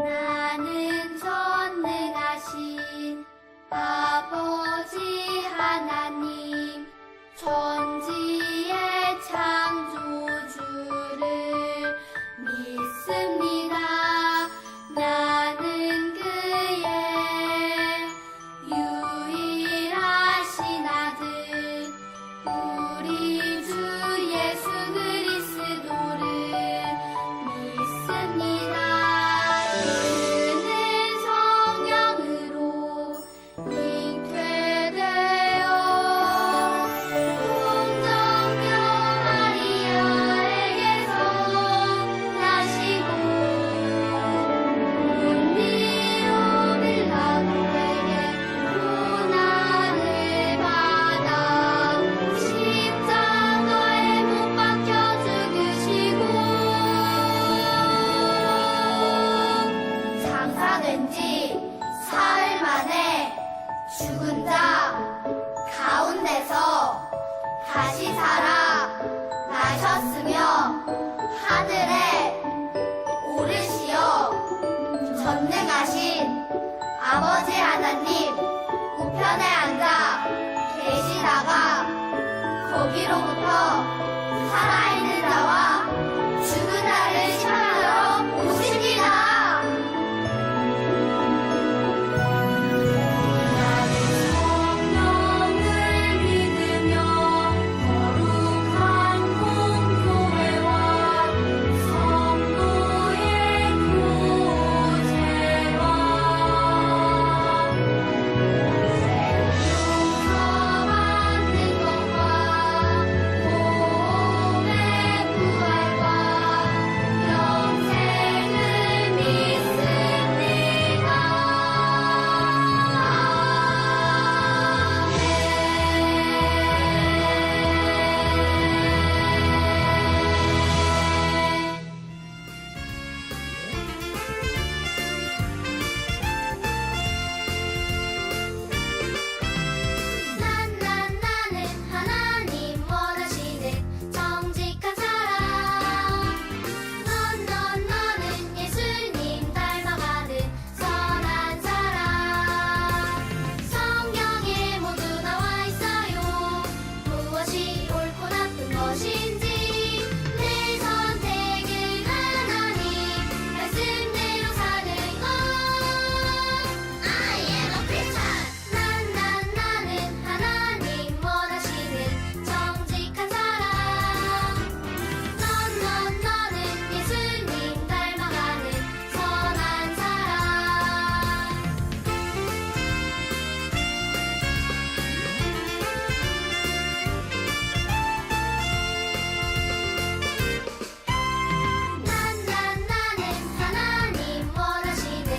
나는 전능하신 아버지 하나님, 천지의 창조주를 믿습니다. 나는 그의 유일하신 아들, 우리 주 예수 그리스도를 믿습니다. 그는 성령으로 잉태되어 동정녀 마리아에게서 나시고 본디오 빌라도에게 고난을 받아 십자가에 못 박혀 죽으시고 장사된 지 사흘 만에 죽은 자 가운데서 다시 살아 나셨으며 하늘에 오르시어 전능하신 아버지 하나님 우편에 앉아 계시다가 거기로부터 살아있는 자와 죽은 자를 심판하러 오십니다. 나는 성령을 믿으며 거룩한 공교회와 성도의 교제와 용서받는 것과 몸의 부활과 영생을 믿습니다. 나는 하나님 원하시는 정직한 사람. 너는 예수님 닮아가는 선한 사람. 성경에 모두 나와 있어요. 무엇이 옳고 나쁜 것인지 내 선택은 하나님 말씀대로 사는 것. I am a Christian. 나는 하나님 원하시는 정직한 사람. 너는 예수님 닮아가는 선한 사람. 나는 하나님 원하시는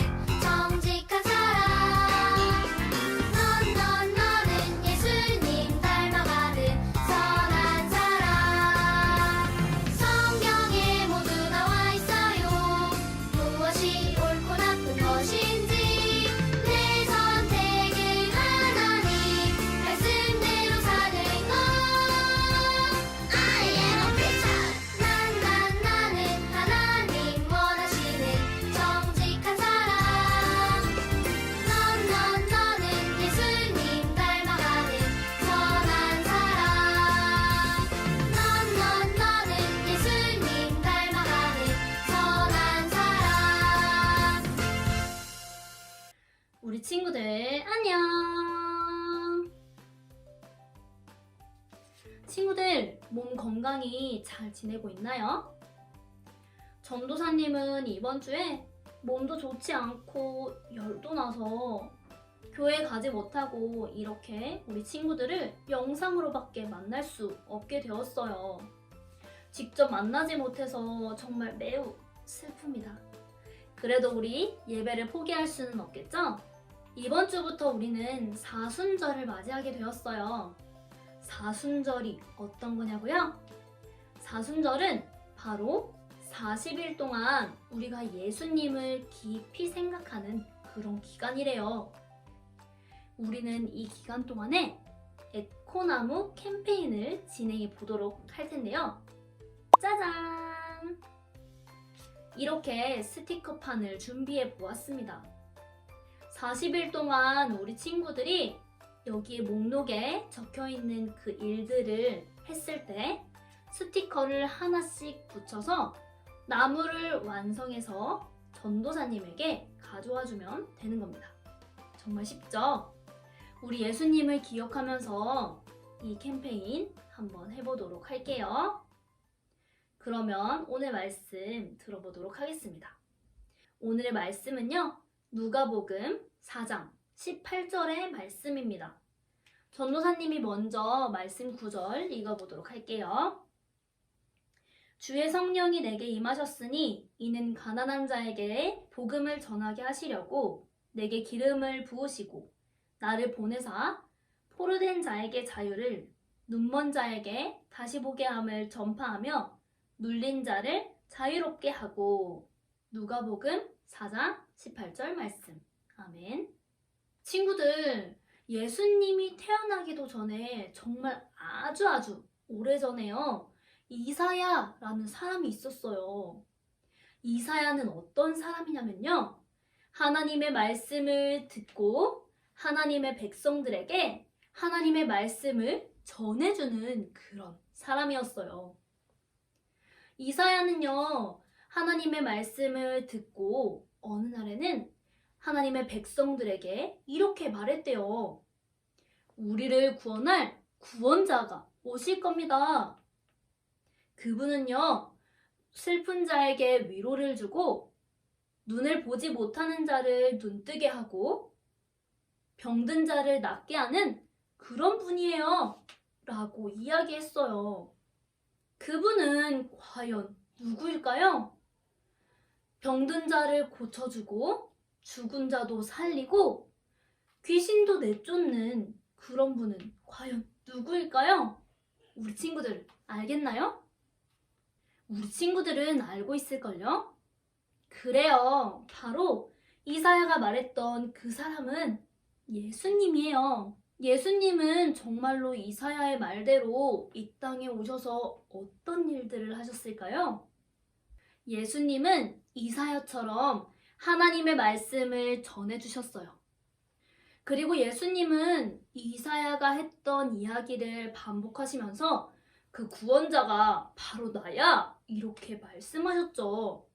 정직한 사람. 너는 예수님 닮아가는 선한 사람. 성경에 모두 나와 있어요. 무엇이 옳고 나쁜 것인지 내 선택은 하나님 말씀대로 사는 것. I am a Christian. 나는 하나님 원하시는 정직한 사람. 너는 예수님 닮아가는 선한 사람. 너는 예수님 닮아가는 선한 사람. 우리 친구들 안녕. 친구들 몸 건강히 잘 지내고 있나요? 전도사님은 이번 주에 몸도 좋지 않고 열도 나서 교회 가지 못하고 이렇게 우리 친구들을 영상으로밖에 만날 수 없게 되었어요. 직접 만나지 못해서 정말 매우 슬픕니다. 그래도 우리 예배를 포기할 수는 없겠죠? 이번 주부터 우리는 사순절을 맞이하게 되었어요. 사순절이 어떤 거냐고요? 사순절은 바로 40일 동안 우리가 예수님을 깊이 생각하는 그런 기간이래요. 우리는 이 기간 동안에 에코나무 캠페인을 진행해 보도록 할 텐데요. 짜잔! 이렇게 스티커판을 준비해 보았습니다. 40일 동안 우리 친구들이 여기에 목록에 적혀 있는 그 일들을 했을 때 스티커를 하나씩 붙여서 나무를 완성해서 전도사님에게 가져와 주면 되는 겁니다. 정말 쉽죠? 우리 예수님을 기억하면서 이 캠페인 한번 해보도록 할게요. 그러면 오늘 말씀 들어보도록 하겠습니다. 오늘의 말씀은요, 누가복음 4장 18절의 말씀입니다. 전도사님이 먼저 말씀 9절 읽어보도록 할게요. 주의 성령이 내게 임하셨으니 이는 가난한 자에게 복음을 전하게 하시려고 내게 기름을 부으시고 나를 보내사 포로된 자에게 자유를 눈먼 자에게 다시 보게 함을 전파하며 눌린 자를 자유롭게 하고. 누가복음 4장 18절 말씀. 아멘. 친구들, 예수님이 태어나기도 전에 정말 아주 오래전에요, 이사야라는 사람이 있었어요. 이사야는 어떤 사람이냐면요, 하나님의 말씀을 듣고 하나님의 백성들에게 하나님의 말씀을 전해주는 그런 사람이었어요. 이사야는요, 하나님의 말씀을 듣고 어느 날에는 하나님의 백성들에게 이렇게 말했대요. 우리를 구원할 구원자가 오실 겁니다. 그분은요, 슬픈 자에게 위로를 주고 눈을 보지 못하는 자를 눈뜨게 하고 병든 자를 낫게 하는 그런 분이에요 라고 이야기했어요. 그분은 과연 누구일까요? 병든 자를 고쳐주고 죽은 자도 살리고 귀신도 내쫓는 그런 분은 과연 누구일까요? 우리 친구들 알겠나요? 우리 친구들은 알고 있을걸요? 그래요. 바로 이사야가 말했던 그 사람은 예수님이에요. 예수님은 정말로 이사야의 말대로 이 땅에 오셔서 어떤 일들을 하셨을까요? 예수님은 이사야처럼 하나님의 말씀을 전해주셨어요. 그리고 예수님은 이사야가 했던 이야기를 반복하시면서 그 구원자가 바로 나야 이렇게 말씀하셨죠.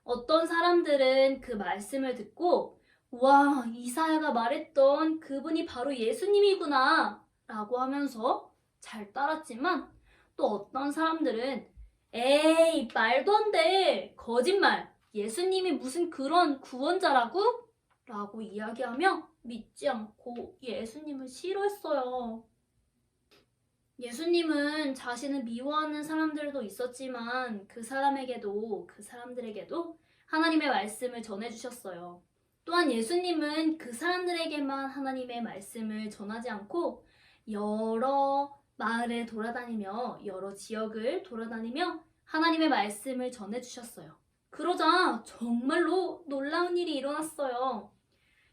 어떤 사람들은 그 말씀을 듣고 와, 이사야가 말했던 그분이 바로 예수님이구나 라고 하면서 잘 따랐지만, 또 어떤 사람들은 에이, 말도 안 돼, 거짓말, 예수님이 무슨 그런 구원자라고? 라고 이야기하며 믿지 않고 예수님을 싫어했어요. 예수님은 자신을 미워하는 사람들도 있었지만 그 사람들에게도 하나님의 말씀을 전해주셨어요. 또한 예수님은 그 사람들에게만 하나님의 말씀을 전하지 않고 여러 마을에 돌아다니며 여러 지역을 돌아다니며 하나님의 말씀을 전해주셨어요. 그러자 정말로 놀라운 일이 일어났어요.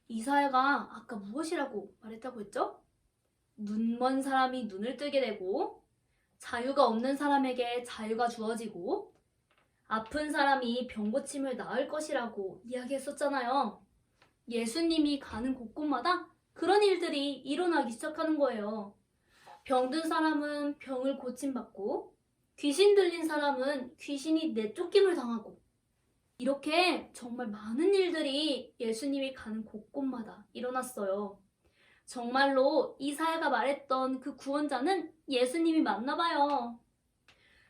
이사야가 아까 무엇이라고 말했다고 했죠? 눈먼 사람이 눈을 뜨게 되고 자유가 없는 사람에게 자유가 주어지고 아픈 사람이 병고침을 나을 것이라고 이야기했었잖아요. 예수님이 가는 곳곳마다 그런 일들이 일어나기 시작하는 거예요. 병든 사람은 병을 고침받고 귀신 들린 사람은 귀신이 내쫓김을 당하고, 이렇게 정말 많은 일들이 예수님이 가는 곳곳마다 일어났어요. 정말로 이사야가 말했던 그 구원자는 예수님이 맞나 봐요.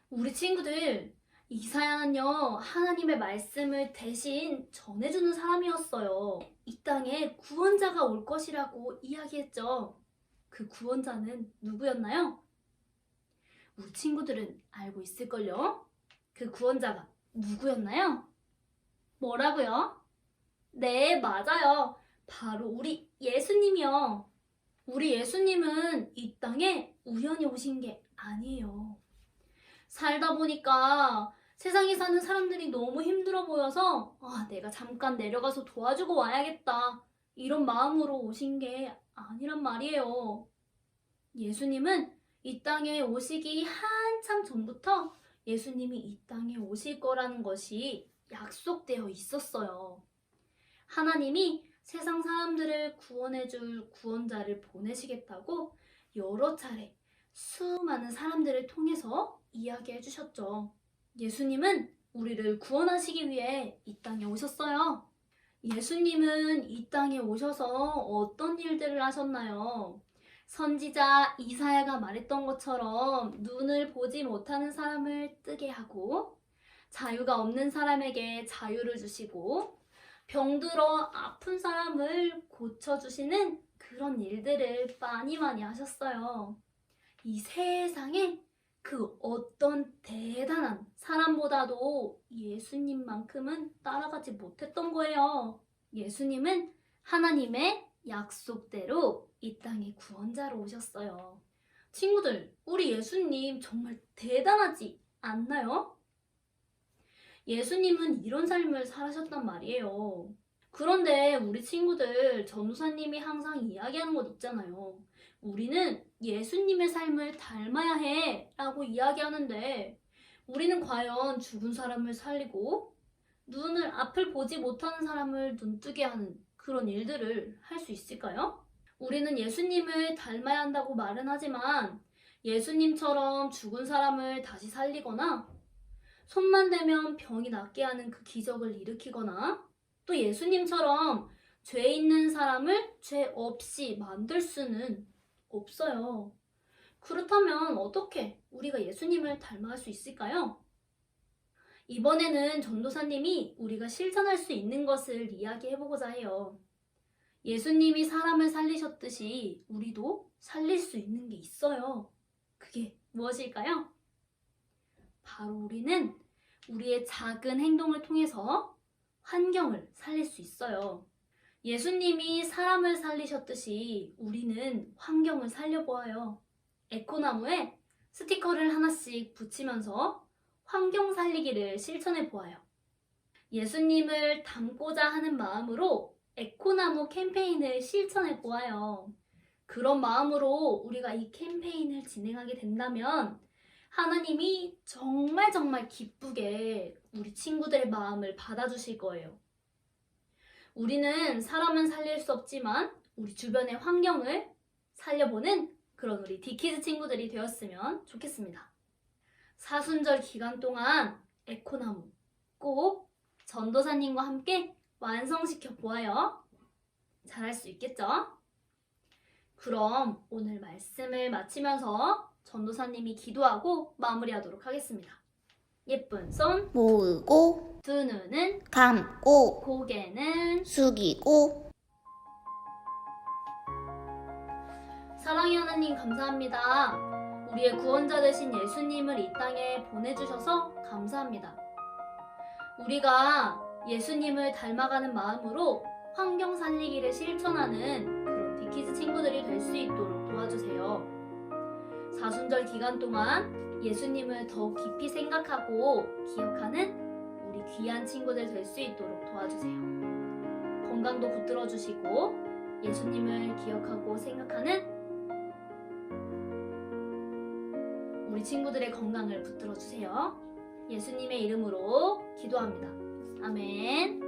우리 친구들, 이사야는요, 하나님의 말씀을 대신 전해주는 사람이었어요. 이 땅에 구원자가 올 것이라고 이야기했죠. 그 구원자는 누구였나요? 우리 친구들은 알고 있을걸요? 그 구원자가 누구였나요? 뭐라고요? 네, 맞아요. 바로 우리 예수님이요. 우리 예수님은 이 땅에 우연히 오신 게 아니에요. 살다 보니까 세상에 사는 사람들이 너무 힘들어 보여서 내가 잠깐 내려가서 도와주고 와야겠다, 이런 마음으로 오신 게 아니란 말이에요. 예수님은 이 땅에 오시기 한참 전부터 예수님이 이 땅에 오실 거라는 것이 약속되어 있었어요. 하나님이 세상 사람들을 구원해줄 구원자를 보내시겠다고 여러 차례 수많은 사람들을 통해서 이야기해 주셨죠. 예수님은 우리를 구원하시기 위해 이 땅에 오셨어요. 예수님은 이 땅에 오셔서 어떤 일들을 하셨나요? 선지자 이사야가 말했던 것처럼 눈을 보지 못하는 사람을 뜨게 하고 자유가 없는 사람에게 자유를 주시고 병들어 아픈 사람을 고쳐주시는 그런 일들을 많이 하셨어요. 이 세상에 그 어떤 대단한 사람보다도 예수님만큼은 따라가지 못했던 거예요. 예수님은 하나님의 약속대로 이 땅에 구원자로 오셨어요. 친구들, 우리 예수님 정말 대단하지 않나요? 예수님은 이런 삶을 살으셨단 말이에요. 그런데 우리 친구들, 전도사님이 항상 이야기하는 것 있잖아요. 우리는 예수님의 삶을 닮아야 해 라고 이야기하는데 우리는 과연 죽은 사람을 살리고 앞을 보지 못하는 사람을 눈뜨게 하는 그런 일들을 할 수 있을까요? 우리는 예수님을 닮아야 한다고 말은 하지만 예수님처럼 죽은 사람을 다시 살리거나 손만 대면 병이 낫게 하는 그 기적을 일으키거나 또 예수님처럼 죄 있는 사람을 죄 없이 만들 수는 없어요. 그렇다면 어떻게 우리가 예수님을 닮아갈 수 있을까요? 이번에는 전도사님이 우리가 실천할 수 있는 것을 이야기해보고자 해요. 예수님이 사람을 살리셨듯이 우리도 살릴 수 있는 게 있어요. 그게 무엇일까요? 바로 우리는 우리의 작은 행동을 통해서 환경을 살릴 수 있어요. 예수님이 사람을 살리셨듯이 우리는 환경을 살려보아요. 에코나무에 스티커를 하나씩 붙이면서 환경 살리기를 실천해 보아요. 예수님을 닮고자 하는 마음으로 에코나무 캠페인을 실천해 보아요. 그런 마음으로 우리가 이 캠페인을 진행하게 된다면 하나님이 정말 기쁘게 우리 친구들의 마음을 받아주실 거예요. 우리는 사람은 살릴 수 없지만 우리 주변의 환경을 살려보는 그런 우리 디키즈 친구들이 되었으면 좋겠습니다. 사순절 기간 동안 에코나무 꼭 전도사님과 함께 완성시켜 보아요. 잘할 수 있겠죠? 그럼 오늘 말씀을 마치면서 전도사님이 기도하고 마무리하도록 하겠습니다. 예쁜 손 모으고 두 눈은 감고 고개는 숙이고. 사랑의 하나님 감사합니다. 우리의 구원자 되신 예수님을 이 땅에 보내주셔서 감사합니다. 우리가 예수님을 닮아가는 마음으로 환경 살리기를 실천하는 그런 디키즈 친구들이 될 수 있도록 도와주세요. 사순절 기간 동안 예수님을 더 깊이 생각하고 기억하는 우리 귀한 친구들 될 수 있도록 도와주세요. 건강도 붙들어 주시고 예수님을 기억하고 생각하는 우리 친구들의 건강을 붙들어 주세요. 예수님의 이름으로 기도합니다. 아멘.